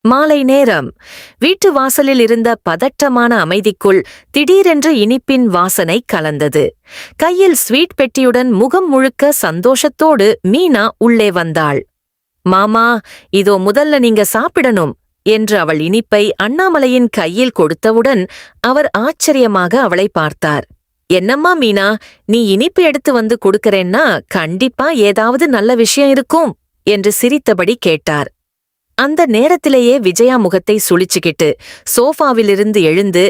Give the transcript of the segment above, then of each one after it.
மாலை நேரம். வீட்டு வாசலில் இருந்த பதட்டமான அமைதிக்குள் திடீரென்று இனிப்பின் வாசனை கலந்தது. கையில் ஸ்வீட் பெட்டியுடன் முகம் முழுக்க சந்தோஷத்தோடு மீனா உள்ளே வந்தாள். மாமா, இதோ முதல்ல நீங்க சாப்பிடணும் என்று அவள் இனிப்பை அண்ணாமலையின் கையில் கொடுத்தவுடன் அவர் ஆச்சரியமாக அவளை பார்த்தார். என்னம்மா மீனா, நீ இனிப்பு எடுத்து வந்து கொடுக்கறேன்னா கண்டிப்பா ஏதாவது நல்ல விஷயம் இருக்கும் என்று சிரித்தபடி கேட்டார். அந்த நேரத்திலேயே விஜயா முகத்தை சுளிச்சுக்கிட்டு சோஃபாவிலிருந்து எழுந்து,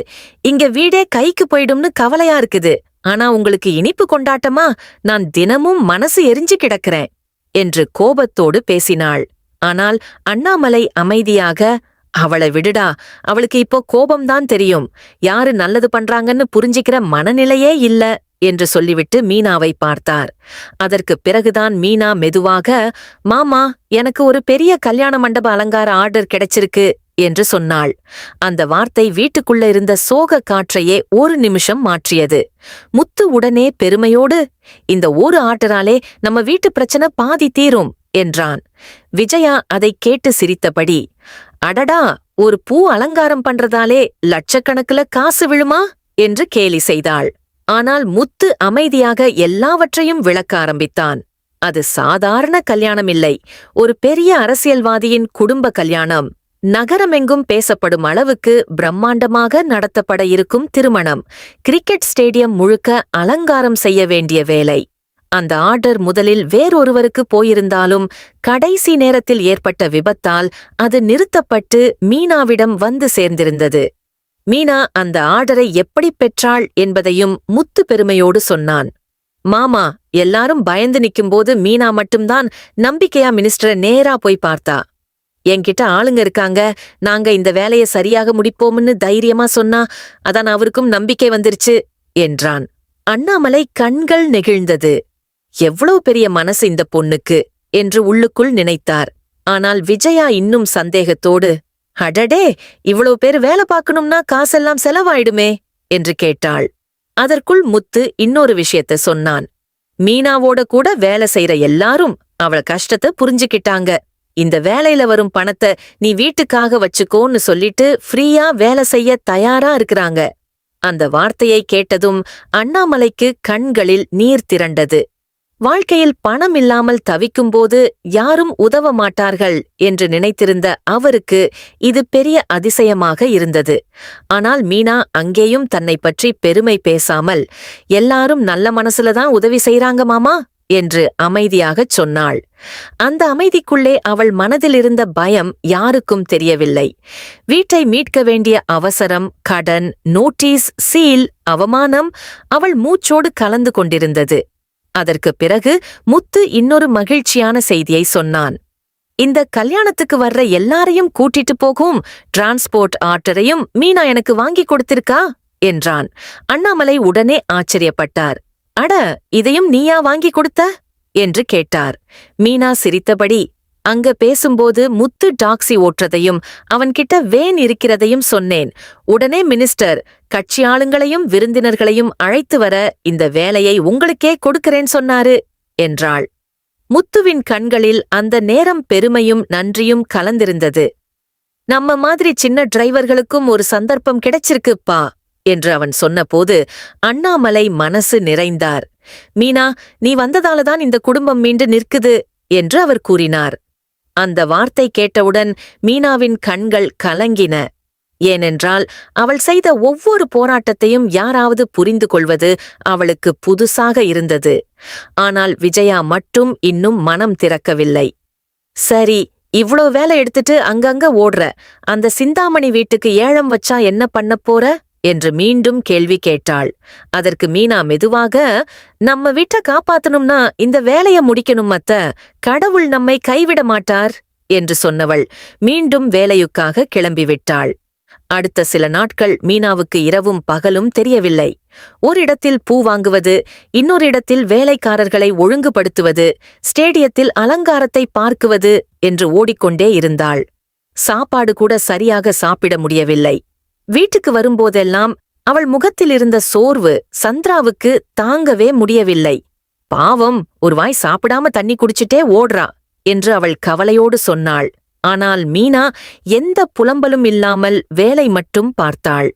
இங்க வீடே கைக்கு போயிடும்னு கவலையா இருக்குது, ஆனா உங்களுக்கு இனிப்பு கொண்டாட்டமா, நான் தினமும் மனசு எரிஞ்சு கிடக்கிறேன் என்று கோபத்தோடு பேசினாள். ஆனால் அண்ணாமலை அமைதியாக, அவளை விடுடா, அவளுக்கு இப்போ கோபம்தான் தெரியும், யாரு நல்லது பண்றாங்கன்னு புரிஞ்சிக்கிற மனநிலையே இல்ல என்று சொல்லிவிட்டு மீனாவை பார்த்தார். அதற்கு பிறகுதான் மீனா மெதுவாக, மாமா, எனக்கு ஒரு பெரிய கல்யாண மண்டப அலங்கார ஆர்டர் கிடைச்சிருக்கு என்று சொன்னாள். அந்த வார்த்தை வீட்டுக்குள்ள இருந்த சோக காற்றையே ஒரு நிமிஷம் மாற்றியது. முத்து உடனே பெருமையோடு, இந்த ஒரு ஆர்டராலே நம்ம வீட்டு பிரச்சனை பாதி தீரும் என்றான். விஜயா அதை கேட்டு சிரித்தபடி, அடடா, ஒரு பூ அலங்காரம் பண்றதாலே லட்சக்கணக்குல காசு விழுமா என்று கேலி செய்தாள். ஆனால் முத்து அமைதியாக எல்லாவற்றையும் விளக்க ஆரம்பித்தான். அது சாதாரண கல்யாணம் இல்லை, ஒரு பெரிய அரசியல்வாதியின் குடும்ப கல்யாணம். நகரமெங்கும் பேசப்படும் அளவுக்கு பிரம்மாண்டமாக நடத்தப்பட இருக்கும் திருமணம். கிரிக்கெட் ஸ்டேடியம் முழுக்க அலங்காரம் செய்ய வேண்டிய வேலை. அந்த ஆர்டர் முதலில் வேறொருவருக்கு போயிருந்தாலும் கடைசி நேரத்தில் ஏற்பட்ட விபத்தால் அது நிறுத்தப்பட்டு மீனாவிடம் வந்து சேர்ந்திருந்தது. மீனா அந்த ஆர்டரை எப்படி பெற்றாள் என்பதையும் முத்து பெருமையோடு சொன்னான். மாமா, எல்லாரும் பயந்து நிக்கும்போது மீனா மட்டும்தான் நம்பிக்கையா மினிஸ்டரை நேரா போய் பார்த்தா. என்கிட்ட ஆளுங்க இருக்காங்க, நாங்க இந்த வேலையை சரியாக முடிப்போம்னு தைரியமா சொன்னா அதான் அவருக்கும் நம்பிக்கை வந்துருச்சு என்றான். அண்ணாமலை கண்கள் நெகிழ்ந்தது. எவ்வளவு பெரிய மனசு இந்த பொண்ணுக்கு என்று உள்ளுக்குள் நினைத்தார். ஆனால் விஜயா இன்னும் சந்தேகத்தோடு, அடடே, இவ்வளவு பேர் வேலை பார்க்கணும்னா காசெல்லாம் செலவாயிடுமே என்று கேட்டாள். அதற்குள் முத்து இன்னொரு விஷயத்த சொன்னான். மீனாவோட கூட வேலை செய்யற எல்லாரும் அவள கஷ்டத்தை புரிஞ்சுக்கிட்டாங்க. இந்த வேலையில வரும் பணத்தை நீ வீட்டுக்காக வச்சுக்கோன்னு சொல்லிட்டு ஃப்ரீயா வேலை செய்ய தயாரா இருக்கிறாங்க. அந்த வார்த்தையை கேட்டதும் அண்ணாமலைக்கு கண்களில் நீர் திரண்டது. வாழ்க்கையில் பணம் இல்லாமல் தவிக்கும்போது யாரும் உதவ மாட்டார்கள் என்று நினைத்திருந்த அவருக்கு இது பெரிய அதிசயமாக இருந்தது. ஆனால் மீனா அங்கேயும் தன்னை பற்றி பெருமை பேசாமல், எல்லாரும் நல்ல மனசுலதான் உதவி செய்றாங்க மாமா என்று அமைதியாகச் சொன்னாள். அந்த அமைதிக்குள்ளே அவள் மனதில் இருந்த பயம் யாருக்கும் தெரியவில்லை. வீட்டை மீட்க வேண்டிய அவசரம், கடன், நோட்டீஸ், சீல், அவமானம் அவள் மூச்சோடு கலந்து கொண்டிருந்தது. அதற்கு பிறகு முத்து இன்னொரு மகிழ்ச்சியான செய்தியை சொன்னான். இந்த கல்யாணத்துக்கு வர்ற எல்லாரையும் கூட்டிட்டு போகும் டிரான்ஸ்போர்ட் ஆர்டரையும் மீனா எனக்கு வாங்கி கொடுத்திருக்கா என்றான். அண்ணாமலை உடனே ஆச்சரியப்பட்டார். அட, இதையும் நீயா வாங்கி கொடுத்த என்று கேட்டார். மீனா சிரித்தபடி, அங்க பேசும்போது முத்து டாக்ஸி ஓட்டுறதையும் அவன்கிட்ட வேன் இருக்கிறதையும் சொன்னேன். உடனே மினிஸ்டர் கட்சி ஆளுங்களையும் விருந்தினர்களையும் அழைத்து வர இந்த வேலையை உங்களுக்கே கொடுக்கிறேன் சொன்னாரு என்றாள். முத்துவின் கண்களில் அந்த நேரம் பெருமையும் நன்றியும் கலந்திருந்தது. நம்ம மாதிரி சின்ன டிரைவர்களுக்கும் ஒரு சந்தர்ப்பம் கிடைச்சிருக்குப்பா என்று அவன் சொன்னபோது அண்ணாமலை மனசு நிறைந்தார். மீனா, நீ வந்ததாலதான் இந்த குடும்பம் மீண்டு நிற்குது என்று அவர் கூறினார். அந்த வார்த்தை கேட்டவுடன் மீனாவின் கண்கள் கலங்கின. ஏனென்றால் அவள் செய்த ஒவ்வொரு போராட்டத்தையும் யாராவது புரிந்து கொள்வது அவளுக்கு புதுசாக இருந்தது. ஆனால் விஜயா மட்டும் இன்னும் மனம் திறக்கவில்லை. சரி, இவ்ளோ வேலை எடுத்துட்டு அங்கங்க ஓடுற, அந்த சிந்தாமணி வீட்டுக்கு ஏழம் வச்சா என்ன பண்ண போற என்று மீண்டும் கேள்வி கேட்டாள். அதற்கு மீனா மெதுவாக, நம்ம வீட்டை காப்பாத்தணும்னா இந்த வேலைய முடிக்கணும் அத்த, கடவுள் நம்மை கைவிட மாட்டார் என்று சொன்னவள் மீண்டும் வேலையுக்காக கிளம்பிவிட்டாள். அடுத்த சில நாட்கள் மீனாவுக்கு இரவும் பகலும் தெரியவில்லை. ஒரு இடத்தில் பூ வாங்குவது, இன்னொரு இடத்தில் வேலைக்காரர்களை ஒழுங்குபடுத்துவது, ஸ்டேடியத்தில் அலங்காரத்தை பார்க்குவது என்று ஓடிக்கொண்டே இருந்தாள். சாப்பாடு கூட சரியாக சாப்பிட முடியவில்லை. வீட்டுக்கு வரும்போதெல்லாம் அவள் முகத்தில் இருந்த சோர்வு சந்திராவுக்கு தாங்கவே முடியவில்லை. பாவம், ஒரு வாய் சாப்பிடாம தண்ணி குடிச்சிட்டே ஓடுறா என்று அவள் கவலையோடு சொன்னாள். ஆனால் மீனா எந்த புலம்பலும் இல்லாமல் வேலை மட்டும் பார்த்தாள்.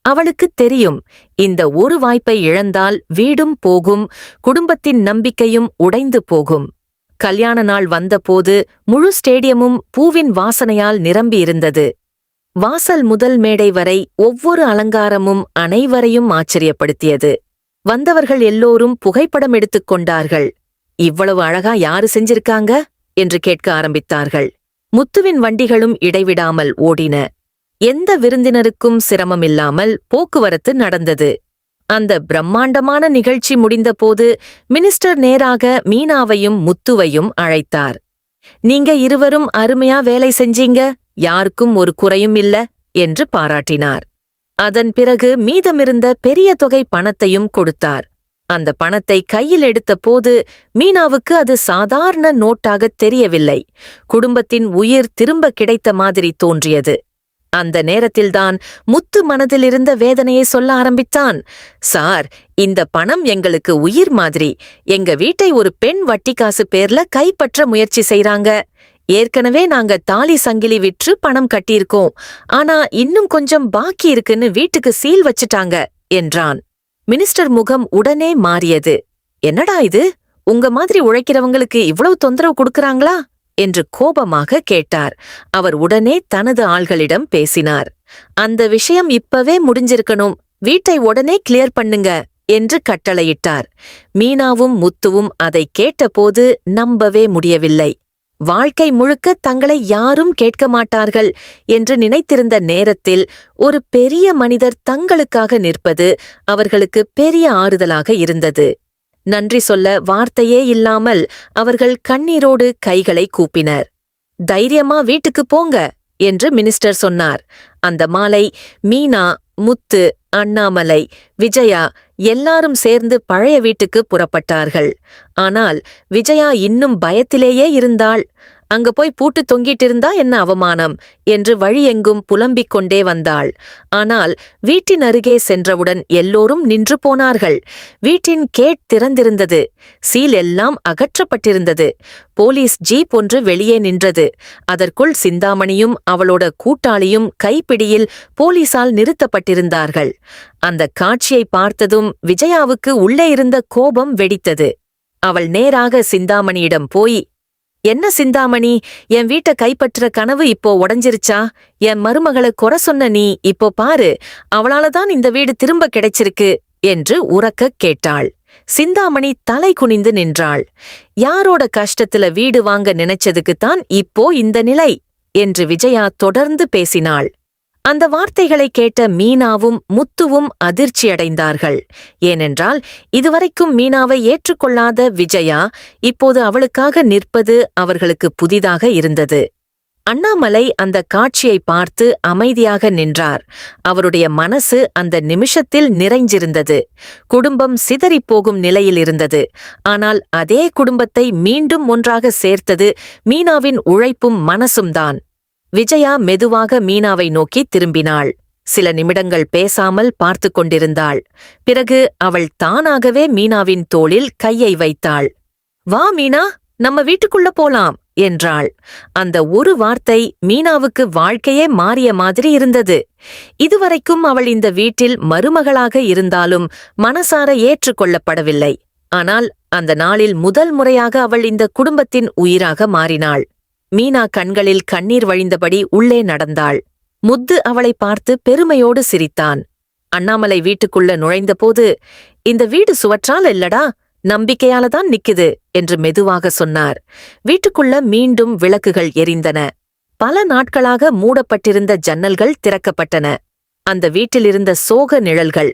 அவளுக்குத் தெரியும், இந்த ஒரு வாய்ப்பை இழந்தால் வீடும் போகும், குடும்பத்தின் நம்பிக்கையும் உடைந்து போகும். கல்யாண நாள் வந்தபோது முழு ஸ்டேடியமும் பூவின் வாசனையால் நிரம்பியிருந்தது. வாசல் முதல் மேடை வரை ஒவ்வொரு அலங்காரமும் அனைவரையும் ஆச்சரியப்படுத்தியது. வந்தவர்கள் எல்லோரும் புகைப்படம் எடுத்துக் கொண்டார்கள். இவ்வளவு அழகா யாரு செஞ்சிருக்காங்க என்று கேட்க ஆரம்பித்தார்கள். முத்துவின் வண்டிகளும் இடைவிடாமல் ஓடின. எந்த விருந்தினருக்கும் சிரமமில்லாமல் போக்குவரத்து நடந்தது. அந்த பிரம்மாண்டமான நிகழ்ச்சி முடிந்தபோது மினிஸ்டர் நேராக மீனாவையும் முத்துவையும் அழைத்தார். நீங்க இருவரும் அருமையா வேலை செஞ்சீங்க, யாருக்கும் ஒரு குறையும் இல்ல என்று பாராட்டினார். அதன் பிறகு மீதமிருந்த பெரிய தொகை பணத்தையும் கொடுத்தார். அந்த பணத்தை கையில் எடுத்தபோது மீனாவுக்கு அது சாதாரண நோட்டாகத் தெரியவில்லை. குடும்பத்தின் உயிர் திரும்ப கிடைத்த மாதிரி தோன்றியது. அந்த நேரத்தில்தான் முத்து மனதிலிருந்த வேதனையை சொல்ல ஆரம்பித்தான். சார், இந்த பணம் எங்களுக்கு உயிர் மாதிரி. எங்க வீட்டை ஒரு பெண் வட்டிக்காசு பேர்ல கைப்பற்ற முயற்சி செய்றாங்க. ஏற்கனவே நாங்க தாலி சங்கிலி விற்று பணம் கட்டியிருக்கோம். ஆனா இன்னும் கொஞ்சம் பாக்கி இருக்குன்னு வீட்டுக்கு சீல் வச்சுட்டாங்க என்றான். மினிஸ்டர் முகம் உடனே மாறியது. என்னடா இது, உங்க மாதிரி உழைக்கிறவங்களுக்கு இவ்வளவு தொந்தரவு கொடுக்கறாங்களா என்று கோபமாக கேட்டார். அவர் உடனே தனது ஆள்களிடம் பேசினார். அந்த விஷயம் இப்பவே முடிஞ்சிருக்கணும், வீட்டை உடனே கிளியர் பண்ணுங்க என்று கட்டளையிட்டார். மீனாவும் முத்துவும் அதை கேட்டபோது நம்பவே முடியவில்லை. வாழ்க்கை முழுக்க தங்களை யாரும் கேட்க மாட்டார்கள் என்று நினைத்திருந்த நேரத்தில் ஒரு பெரிய மனிதர் தங்களுக்காக நிற்பது அவர்களுக்கு பெரிய ஆறுதலாக இருந்தது. நன்றி சொல்ல வார்த்தையே இல்லாமல் அவர்கள் கண்ணீரோடு கைகளை கூப்பினர். தைரியமா வீட்டுக்கு போங்க என்று மினிஸ்டர் சொன்னார். அந்த மாலை மீனா, முத்து, அண்ணாமலை, விஜயா எல்லாரும் சேர்ந்து பழைய வீட்டுக்கு புறப்பட்டார்கள். ஆனால் விஜயா இன்னும் பயத்திலேயே இருந்தாள். அங்க போய் பூட்டு தொங்கிட்டிருந்தா என்ன அவமானம் என்று வழியெங்கும் புலம்பிக் கொண்டே வந்தாள். ஆனால் வீட்டின் அருகே சென்றவுடன் எல்லோரும் நின்று போனார்கள். வீட்டின் கேட் திறந்திருந்தது. சீல் எல்லாம் அகற்றப்பட்டிருந்தது. போலீஸ் ஜீப் ஒன்று வெளியே நின்றது. அதற்குள் சிந்தாமணியும் அவளோட கூட்டாளியும் கைப்பிடியில் போலீசால் நிறுத்தப்பட்டிருந்தார்கள். அந்த காட்சியை பார்த்ததும் விஜயாவுக்கு உள்ளே இருந்த கோபம் வெடித்தது. அவள் நேராக சிந்தாமணியிடம் போய், என்ன சிந்தாமணி, என் வீட்டை கைப்பற்ற கனவு இப்போ உடைஞ்சிருச்சா? என் மருமகளை குறை சொன்ன நீ இப்போ பாரு, அவளாலதான் இந்த வீடு திரும்ப கிடைச்சிருக்கு என்று உரக்கக் கேட்டாள். சிந்தாமணி தலை குனிந்து நின்றாள். யாரோட கஷ்டத்துல வீடு வாங்க நினைச்சதுக்குத்தான் இப்போ இந்த நிலை என்று விஜயா தொடர்ந்து பேசினாள். அந்த வார்த்தைகளை கேட்ட மீனாவும் முத்துவும் அதிர்ச்சியடைந்தார்கள். ஏனென்றால் இதுவரைக்கும் மீனாவை ஏற்றுக்கொள்ளாத விஜயா இப்போது அவளுக்காக நிற்பது அவர்களுக்கு புதிதாக இருந்தது. அண்ணாமலை அந்த காட்சியை பார்த்து அமைதியாக நின்றார். அவருடைய மனசு அந்த நிமிஷத்தில் நிறைஞ்சிருந்தது. குடும்பம் சிதறிப்போகும் நிலையில் இருந்தது. ஆனால் அதே குடும்பத்தை மீண்டும் ஒன்றாக சேர்த்தது மீனாவின் உழைப்பும் மனசும்தான். விஜயா மெதுவாக மீனாவை நோக்கி திரும்பினாள். சில நிமிடங்கள் பேசாமல் பார்த்து கொண்டிருந்தாள். பிறகு அவள் தானாகவே மீனாவின் தோளில் கையை வைத்தாள். வா மீனா, நம்ம வீட்டுக்குள்ள போலாம் என்றாள். அந்த ஒரு வார்த்தை மீனாவுக்கு வாழ்க்கையே மாறிய மாதிரி இருந்தது. இதுவரைக்கும் அவள் இந்த வீட்டில் மருமகளாக இருந்தாலும் மனசார ஏற்றுக்கொள்ளப்படவில்லை. ஆனால் அந்த நாளில் முதல் முறையாக அவள் இந்த குடும்பத்தின் உயிராக மாறினாள். மீனா கண்களில் கண்ணீர் வழிந்தபடி உள்ளே நடந்தாள். முத்து அவளை பார்த்து பெருமையோடு சிரித்தான். அண்ணாமலை வீட்டுக்குள்ள நுழைந்தபோது, இந்த வீடு சுவற்றால் இல்லடா, நம்பிக்கையாலதான் நிக்குது என்று மெதுவாக சொன்னார். வீட்டுக்குள்ள மீண்டும் விளக்குகள் எரிந்தன. பல நாட்களாக மூடப்பட்டிருந்த ஜன்னல்கள் திறக்கப்பட்டன. அந்த வீட்டிலிருந்த சோக நிழல்கள்